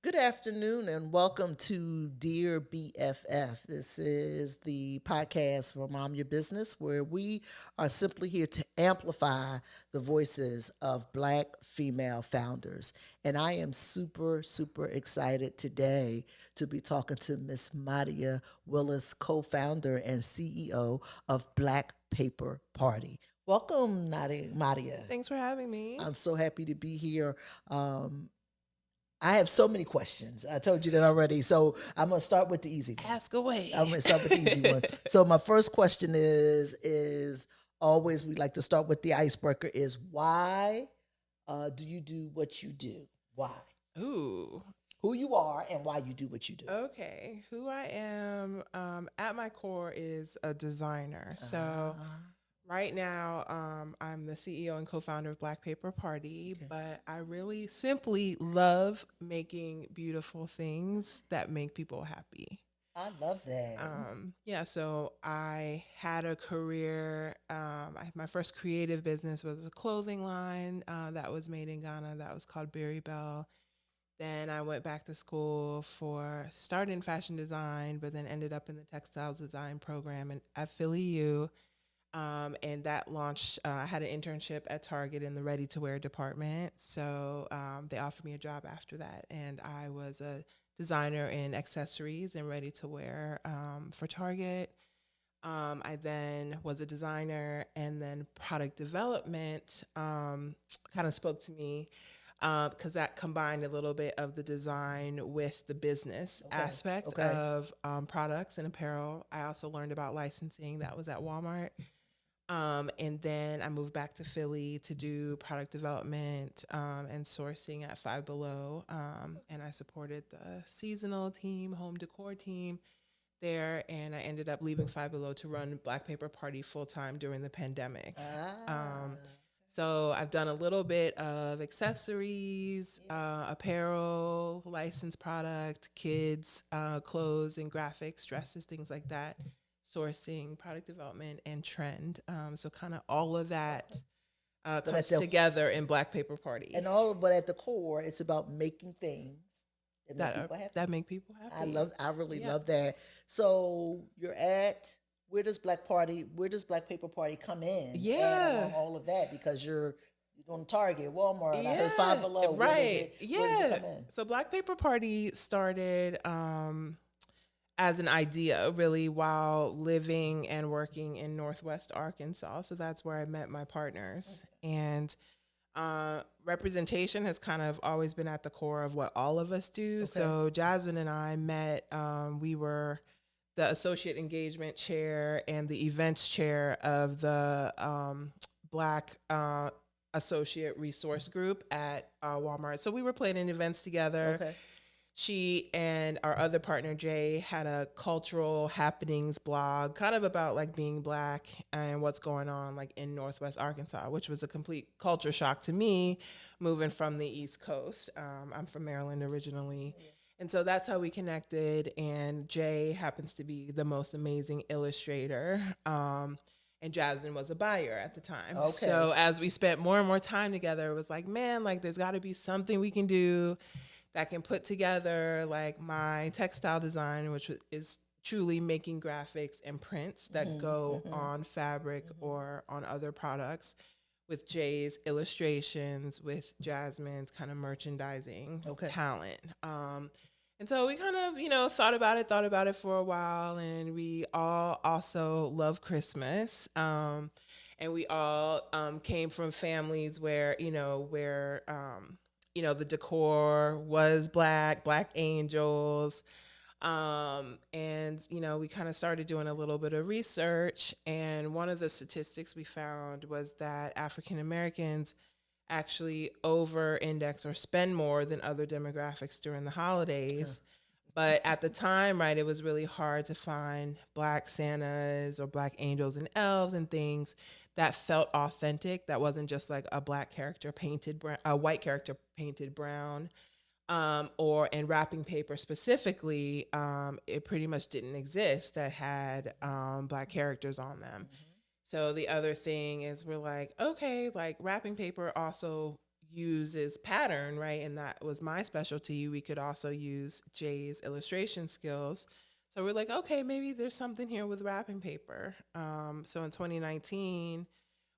Good afternoon and welcome to Dear BFF. This is the podcast for Mom Your Business, where we are simply here to amplify the voices of Black female founders. And I am super excited today to be talking to Miss Madia Willis, co founder and CEO of Black Paper Party. Welcome, Madia. Thanks for having me. I'm so happy to be here. Um, I have so many questions. I told you that already. So I'm gonna start with the easy one. Ask away. I'm gonna start with the easy one. So my first question is always we like to start with the icebreaker is why do you do what you do? Why? Ooh. Who you are and why you do what you do. Okay. Who I am at my core is a designer. So right now, I'm the CEO and co-founder of Black Paper Party, but I really simply love making beautiful things that make people happy. I love that. Yeah, so I had a career. My first creative business was a clothing line that was made in Ghana that was called Berry Bell. Then I went back to school for started in fashion design, but then ended up in the textiles design program at Philly U. And that launched, I had an internship at Target in the ready to wear department. So they offered me a job after that. And I was a designer in accessories and ready to wear for Target. I then was a designer, and then product development kind of spoke to me because that combined a little bit of the design with the business aspect of products and apparel. I also learned about licensing. That was at Walmart. And then I moved back to Philly to do product development and sourcing at Five Below. And I supported the seasonal team, home decor team there. And I ended up leaving Five Below to run Black Paper Party full time during the pandemic. So I've done a little bit of accessories, apparel, licensed product, kids, clothes and graphics, dresses, things like that, sourcing, product development, and trend. So kind of all of that comes together in Black Paper Party. And but at the core, it's about making things that make people happy. That make people happy. I really love that. So you're at where does Black Paper Party come in? Yeah, and all of that because you're on Target, Walmart. I heard Five Below. Right. Where does it come in? So Black Paper Party started as an idea really while living and working in Northwest Arkansas. So that's where I met my partners. And representation has kind of always been at the core of what all of us do. So Jasmine and I met, we were the associate engagement chair and the events chair of the Black associate resource group at Walmart. So we were planning events together. She and our other partner, Jay, had a cultural happenings blog kind of about like being Black and what's going on like in Northwest Arkansas, which was a complete culture shock to me moving from the East Coast. I'm from Maryland originally. And so that's how we connected. And Jay happens to be the most amazing illustrator. And Jasmine was a buyer at the time. So as we spent more and more time together, it was like, man, like there's got to be something we can do that can put together like my textile design, which is truly making graphics and prints that go on fabric or on other products, with Jay's illustrations, with Jasmine's kind of merchandising talent. And so we kind of, thought about it for a while, and we all also love Christmas. And we all came from families where, the decor was Black angels. And, we kind of started doing a little bit of research. And one of the statistics we found was that African Americans actually over index or spend more than other demographics during the holidays. But at the time, right, it was really hard to find Black Santas or Black angels and elves and things that felt authentic. That wasn't just like a Black character painted brown, a white character painted brown, or in wrapping paper specifically, it pretty much didn't exist that had Black characters on them. So the other thing is we're like, okay, like wrapping paper also uses pattern, right? And that was my specialty. We could also use Jay's illustration skills. So we're like, okay, maybe there's something here with wrapping paper. So in 2019,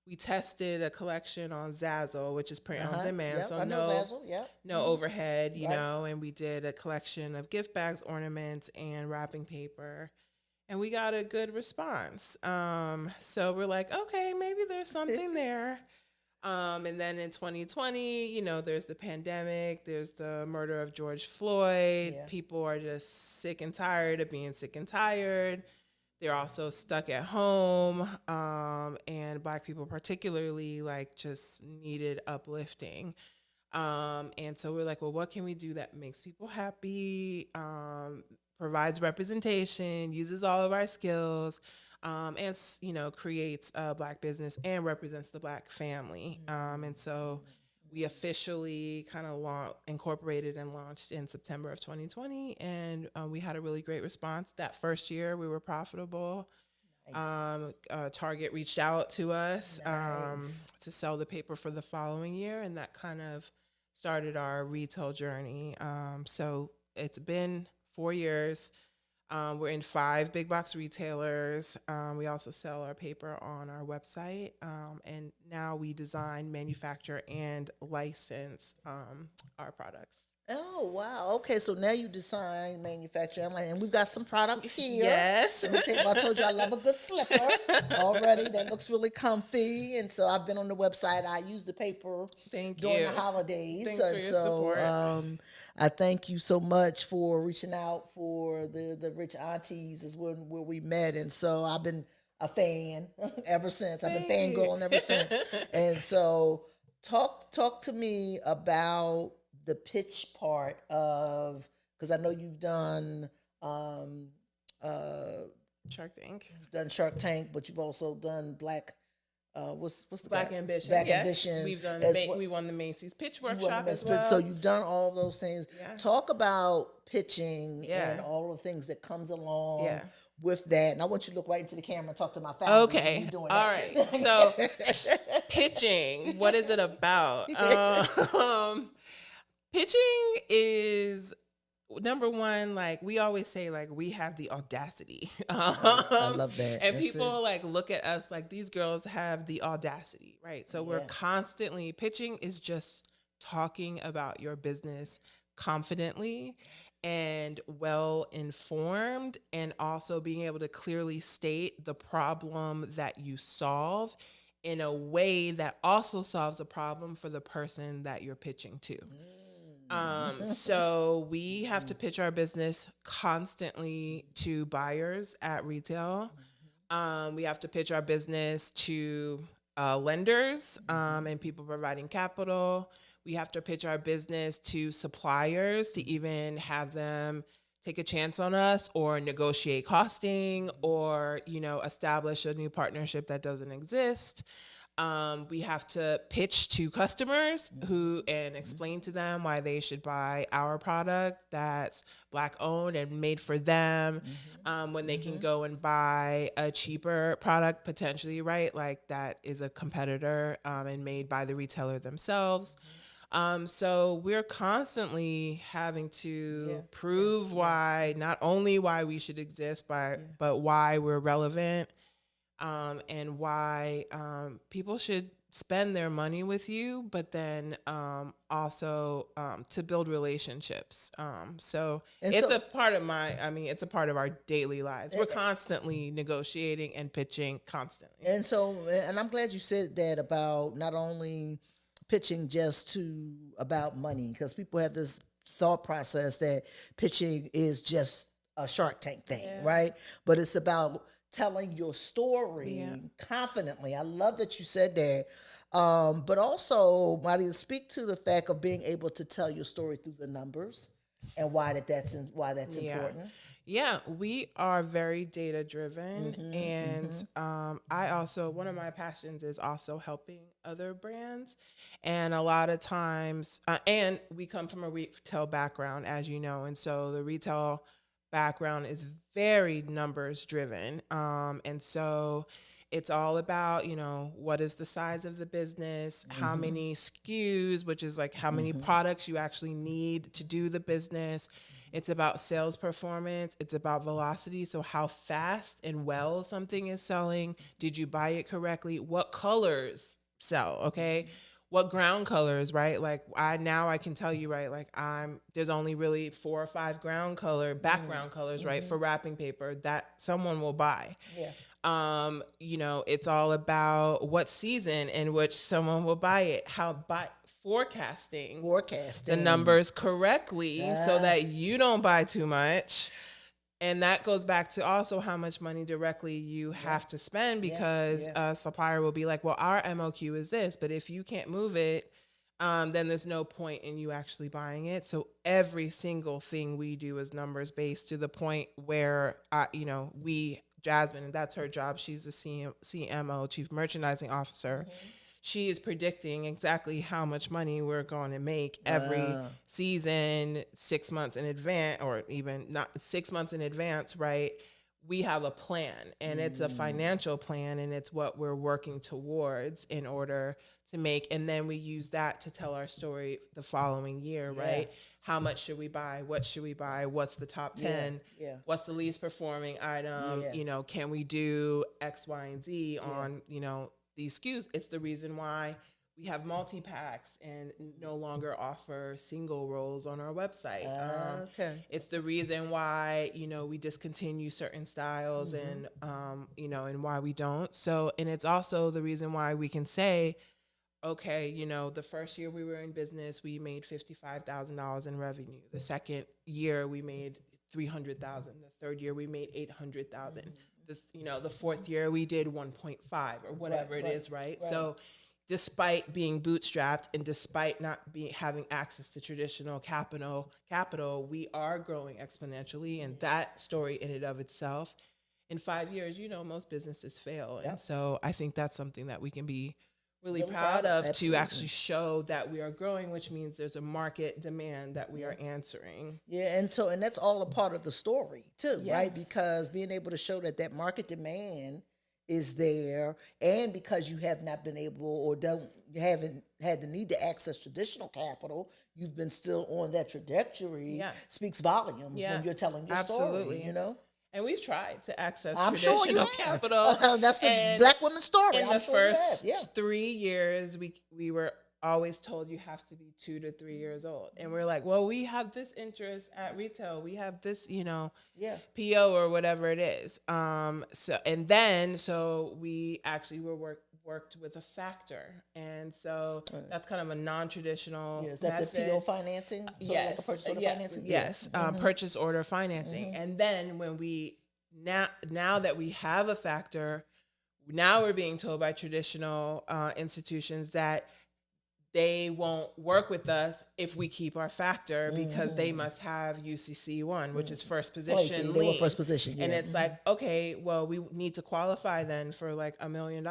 we tested a collection on Zazzle, which is print on demand. Yep. So I know Zazzle. Yep. no overhead, Right. and we did a collection of gift bags, ornaments, and wrapping paper. And we got a good response. So we're like, okay, maybe there's something there. And then in 2020, there's the pandemic, there's the murder of George Floyd. Yeah. People are just sick and tired of being sick and tired. They're also stuck at home. And Black people particularly just needed uplifting. And so we're like, well, what can we do that makes people happy, provides representation, uses all of our skills, and creates a Black business and represents the Black family. And so we officially kind of incorporated and launched in September of 2020, and we had a really great response. That first year, we were profitable. Nice. Target reached out to us to sell the paper for the following year, and that kind of started our retail journey. So it's been 4 years. We're in 5 big box retailers. We also sell our paper on our website. And now we design, manufacture, and license our products. Oh, wow. Okay, so now you design, manufacture, and we've got some products here. Yes. I told you I love a good slipper already. That looks really comfy. And so I've been on the website. I use the paper during the holidays. Thanks for your support. I thank you so much for reaching out for the Rich Aunties is where we met. And so I've been a fan ever since. I've been fangirling ever since. And so talk to me about the pitch part of, because I know you've done Shark Tank. You've done Shark Tank, but you've also done what's the Black Ambition? Black Ambition. We've done. We won the Macy's Pitch Workshop as well. So you've done all those things. Yeah. Talk about pitching and all the things that comes along with that. And I want you to look right into the camera and talk to my family. Okay. All right. So pitching. What is it about? Pitching is number one, we always say, we have the audacity. I love that. And that's people look at us like these girls have the audacity, right? So we're constantly, pitching is just talking about your business confidently and well informed, and also being able to clearly state the problem that you solve in a way that also solves a problem for the person that you're pitching to. So we have to pitch our business constantly to buyers at retail. We have to pitch our business to lenders and people providing capital. We have to pitch our business to suppliers to even have them take a chance on us or negotiate costing or, establish a new partnership that doesn't exist. We have to pitch to customers and explain to them why they should buy our product that's Black owned and made for them, when they can go and buy a cheaper product potentially, right? That is a competitor and made by the retailer themselves. So we're constantly having to prove not only why we should exist, but why we're relevant. And why people should spend their money with you, but then also to build relationships. It's a part of it's a part of our daily lives. We're constantly negotiating and pitching constantly. And I'm glad you said that about not only pitching just about money, because people have this thought process that pitching is just a Shark Tank thing, right? But it's about telling your story confidently. I love that you said that. But also, Madia, speak to the fact of being able to tell your story through the numbers and why that's important. Yeah, we are very data driven, and I also, one of my passions is also helping other brands, and a lot of times, and we come from a retail background, as you know, and so the retail background is very numbers driven, and so It's all about, what is the size of the business, how many SKUs, which is like how many products you actually need to do the business. It's about sales performance. It's about velocity. So how fast and well something is selling. Did you buy it correctly? What colors sell? Okay. What ground colors, right? Like I can tell you, right? Like there's only really 4 or 5 background colors, right? For wrapping paper that someone will buy. Yeah. It's all about what season in which someone will buy it, forecasting the numbers correctly so that you don't buy too much. And that goes back to also how much money directly you have to spend, because a supplier will be like, well, our MOQ is this, but if you can't move it, then there's no point in you actually buying it. So every single thing we do is numbers based, to the point where, Jasmine, and that's her job. She's the CMO, Chief Merchandising Officer. She is predicting exactly how much money we're going to make every season, 6 months in advance, or even not 6 months in advance, right? We have a plan, and it's a financial plan, and it's what we're working towards in order to make. And then we use that to tell our story the following year, right? How much should we buy? What should we buy? What's the top 10? What's the least performing item? Can we do X, Y, and Z on, these SKUs? It's the reason why we have multi-packs and no longer offer single rolls on our website. It's the reason why, we discontinue certain styles and, and why we don't. So, and it's also the reason why we can say, okay, the first year we were in business, we made $55,000 in revenue. The second year we made $300,000. The third year we made $800,000. The fourth year we did 1.5 or whatever it is, right? So despite being bootstrapped and despite not having access to traditional capital, we are growing exponentially. And that story in and of itself, in 5 years, most businesses fail. And so I think that's something that we can be really proud of, to actually show that we are growing, which means there's a market demand that we are answering. And that's all a part of the story too, right? Because being able to show that market demand is there, and because you have not been able, or haven't had the need to access traditional capital, you've been still on that trajectory, speaks volumes when you're telling your story, And we've tried to access traditional capital. That's the Black women's story. In the first 3 years, we were always told you have to be 2 to 3 years old. And we're like, well, we have this interest at retail. We have this, PO or whatever it is. So we actually worked with a factor. And so that's kind of a non-traditional is that method. The PO financing? Yes. Like purchase order financing? Yes. Purchase order financing. And then when now that we have a factor, now we're being told by traditional institutions that they won't work with us if we keep our factor, because they must have UCC1, which is first position. They were first position, And it's like, okay, well, we need to qualify then for like $1 million.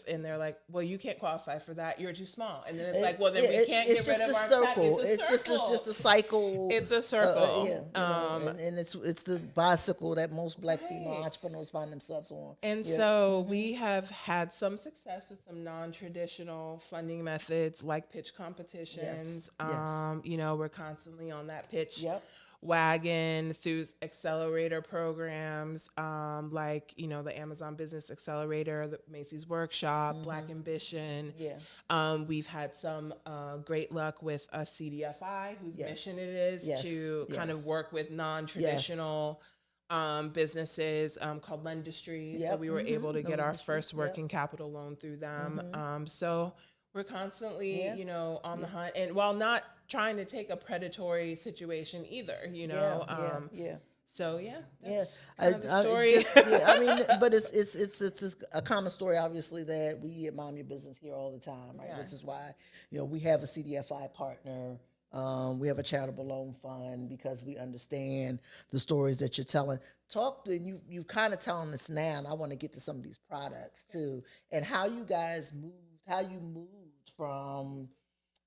And they're like, well, you can't qualify for that. You're too small. And then it's like, well, then we can't get rid of our circle. It's just a cycle. It's a circle. And it's the bicycle that most Black female entrepreneurs find themselves on. And so we have had some success with some non-traditional funding methods, like pitch competitions. We're constantly on that pitch wagon through accelerator programs, like, the Amazon Business Accelerator, the Macy's Workshop, Black Ambition. We've had some great luck with a CDFI, whose mission it is to kind of work with non-traditional businesses called Lendistry. So we were able to get our first working capital loan through them. So we're constantly, on the hunt, and while not trying to take a predatory situation either, So that's kind of the story. But it's a common story, obviously, that we at Mom Your Business hear all the time, right? Which is why we have a CDFI partner. We have a charitable loan fund, because we understand the stories that you're telling. You've kind of telling us now, and I want to get to some of these products too, and how you guys moved from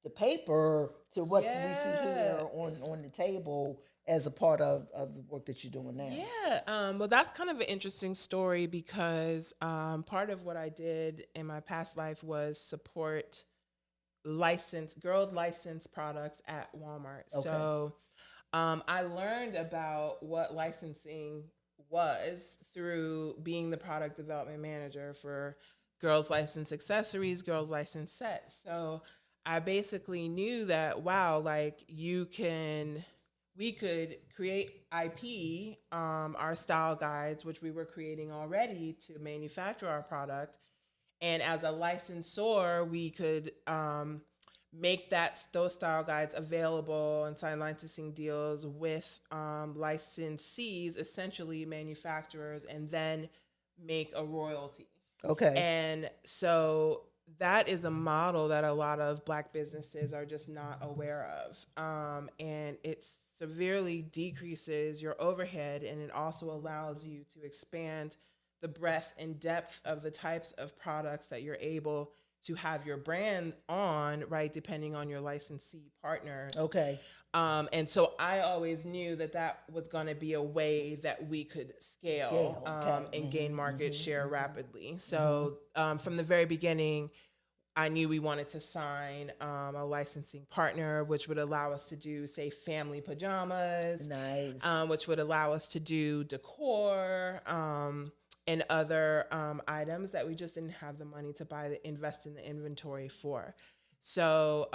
the paper to what we see Yeah. here on the table as a part of the work that you're doing now. Yeah. Well, that's kind of an interesting story because part of what I did in my past life was support girl licensed products at Walmart. Okay. So I learned about what licensing was through being the product development manager for girls licensed accessories, girls licensed sets. So I basically knew that, wow, like we could create IP, our style guides, which we were creating already to manufacture our product, and as a licensor, we could make those style guides available and sign licensing deals with licensees, essentially manufacturers, and then make a royalty. Okay. And so that is a model that a lot of Black businesses are just not aware of. And it severely decreases your overhead, and it also allows you to expand the breadth and depth of the types of products that you're able to have your brand on, right, depending on your licensee partners. Okay. And so I always knew that that was going to be a way that we could scale, Okay. and gain market share rapidly. So from the very beginning, I knew we wanted to sign a licensing partner, which would allow us to do, say, family pajamas, Nice. which would allow us to do decor, and other items that we just didn't have the money to invest in the inventory for. So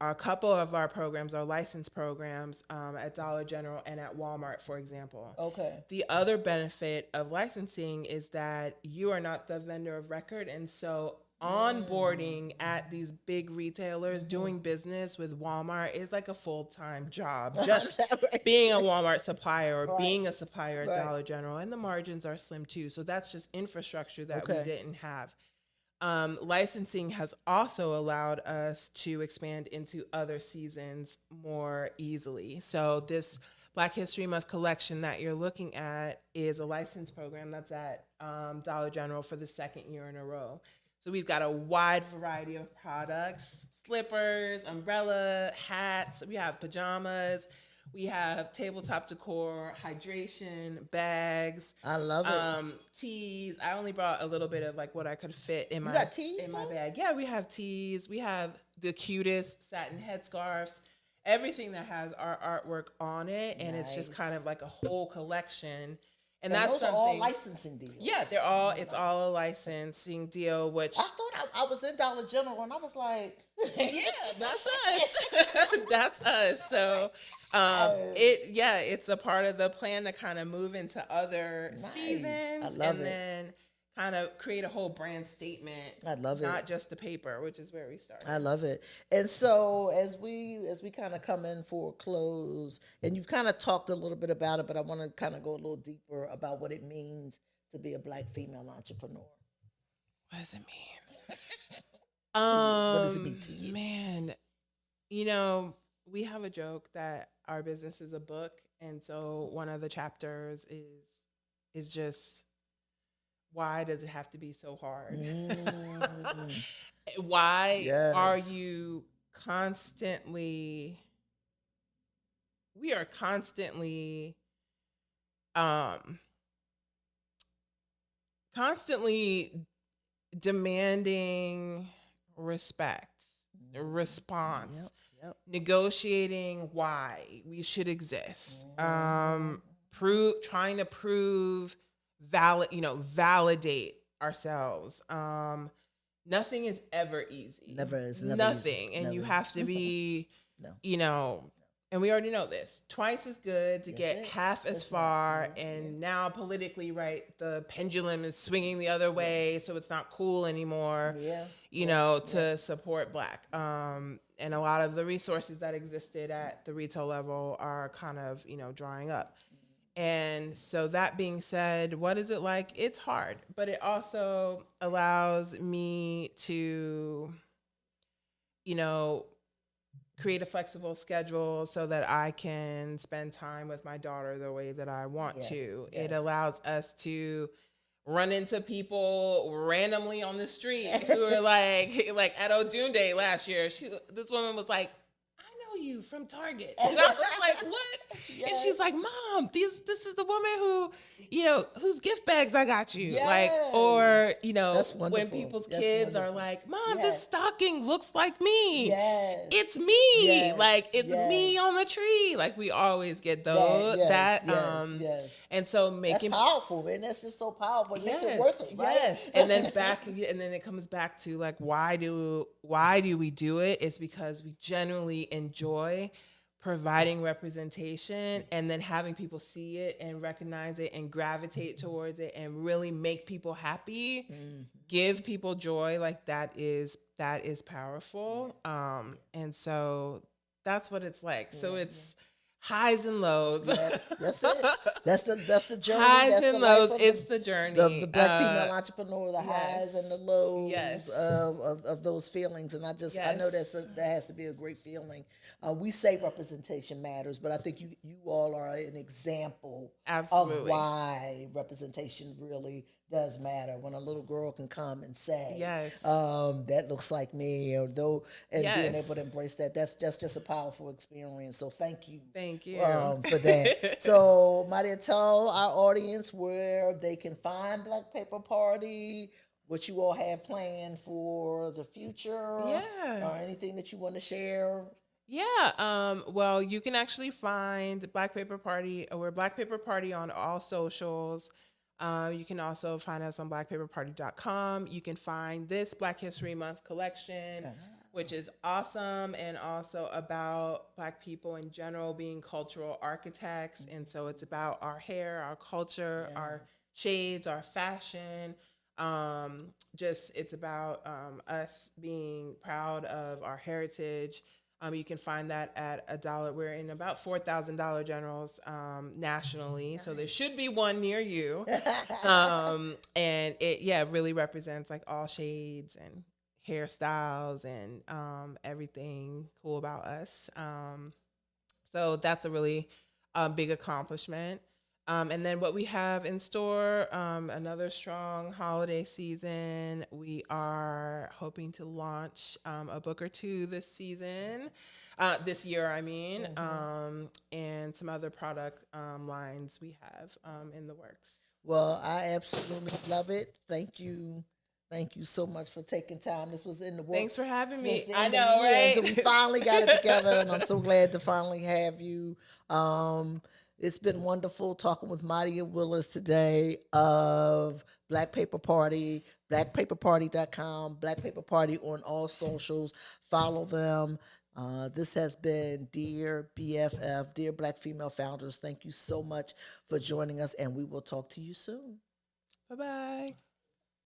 a couple of our programs are license programs at Dollar General and at Walmart, for example. Okay. The other benefit of licensing is that you are not the vendor of record. And so onboarding at these big retailers, doing business with Walmart is like a full-time job. Just Right. being a Walmart supplier or Right. being a supplier at Right. Dollar General, and the margins are slim too. So that's just infrastructure that we Okay. didn't have. Licensing has also allowed us to expand into other seasons more easily. So this Black History Month collection that you're looking at is a license program that's at Dollar General for the second year in a row. So we've got a wide variety of products: slippers, umbrella, hats. We have pajamas. We have tabletop decor, hydration, bags. I love it. Teas. I only brought a little bit of like what I could fit in You my got teas in my too? bag. Yeah, we have teas. We have the cutest satin headscarves. Everything that has our artwork on it, and it's just Nice. kind of like a whole collection. And And that's those are all something. licensing deals. Yeah, they're all. It's all a licensing deal, which I thought I was in Dollar General and I was like, yeah, that's us. That's us. So, it's a part of the plan to kind of move into other Nice. seasons, I love and it. then kind of create a whole brand statement. I love it. Not just the paper, which is where we started. I love it. And so as we kind of come in for a close, and you've kind of talked a little bit about it, but I want to kind of go a little deeper about what it means to be a Black female entrepreneur. What does it mean? What does it mean to you? Man, we have a joke that our business is a book, and so one of the chapters is just, why does it have to be so hard? Why are Yes. you constantly? We are constantly, constantly demanding respect, response, Yep. negotiating why we should exist, Mhm. trying to prove validate ourselves. Nothing is ever easy. Never is. Never Nothing. easy. And you Never. have to be, No. and we already know this, twice as good to That's get it. half as That's right. far. Yeah, And now politically, right, the pendulum is swinging the other way, so it's not cool anymore, Yeah. to support Black. And a lot of the resources that existed at the retail level are kind of, drying up. And so that being said, what is it like? It's hard, but it also allows me to, create a flexible schedule so that I can spend time with my daughter the way that I want Yes, to. yes. It allows us to run into people randomly on the street who are like at Odunde last year. This woman was like, I know you from Target. And I was like, what? Yes. And she's like, Mom, this is the woman who, whose gift bags I got you. Yes. Like, or, when people's kids are like, Mom, this stocking looks like me. Yes. It's me. Yes. Like, it's me on the tree. Like, we always get those. And so making. That's powerful, man. That's just so powerful. It makes it worth it, right? Yes. And then it comes back to like, why do we do it? It's because we genuinely enjoy providing representation and then having people see it and recognize it and gravitate towards it and really make people happy, give people joy. Like that is powerful. And so that's what it's like. So it's highs and lows. Yes, that's it. That's the journey. Highs that's and the lows. It's the journey. The Black female entrepreneur, the highs and the lows of those feelings. And I know that has to be a great feeling. We say representation matters, but I think you all are an example of why representation really does matter. When a little girl can come and say, that looks like me, being able to embrace that, that's just a powerful experience. So thank you for that. So Madia, tell our audience where they can find Black Paper Party, what you all have planned for the future, or anything that you want to share. Well, you can actually find Black Paper Party. We're Black Paper Party on all socials. You can also find us on blackpaperparty.com. You can find this Black History Month collection, which is awesome, and also about Black people in general being cultural architects. And so it's about our hair, our culture, our shades, our fashion. It's about us being proud of our heritage. You can find that at $1. We're in about 4,000 Dollar Generals nationally, so there should be one near you. And it really represents like all shades and hairstyles and everything cool about us. So that's a really big accomplishment. And then what we have in store, another strong holiday season. We are hoping to launch a book or two this year, and some other product lines we have in the works. Well, I absolutely love it. Thank you. Thank you so much for taking time. This was in the works. Thanks for having me. I know, right? So we finally got it together, and I'm so glad to finally have you. It's been wonderful talking with Madia Willis today of Black Paper Party, blackpaperparty.com, Black Paper Party on all socials. Follow them. This has been Dear BFF, Dear Black Female Founders. Thank you so much for joining us, and we will talk to you soon. Bye-bye.